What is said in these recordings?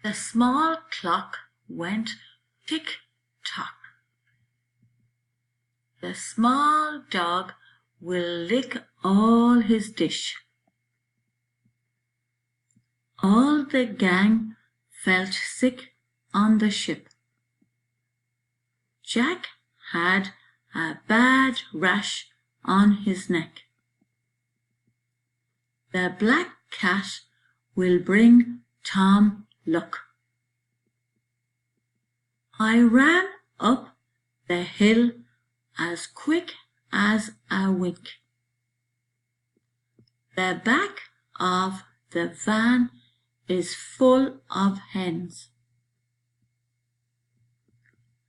The small clock went tick-tock. The small dog will lick all his dish. All the gang felt sick on the ship. Jack had a bad rash on his neck. The black cat will bring Tom luck. I ran up the hill as quick as a wink. The back of the van is full of hens.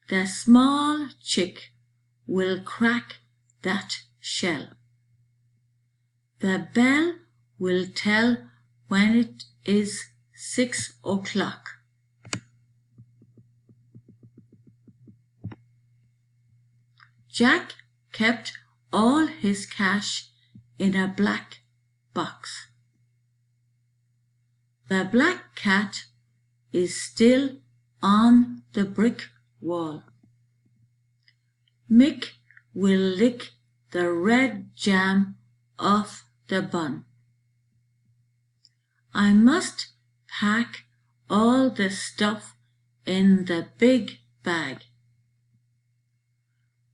The small chick will crack that shell. The bell will tell when it is 6 o'clock. Jack kept all his cash in a black box. The black cat is still on the brick wall. Mick will lick the red jam off the bun. I must pack all the stuff in the big bag.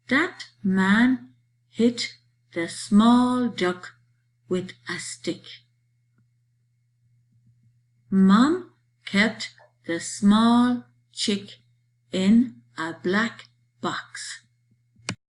That man hit the small duck with a stick. Mom kept the small chick in a black box.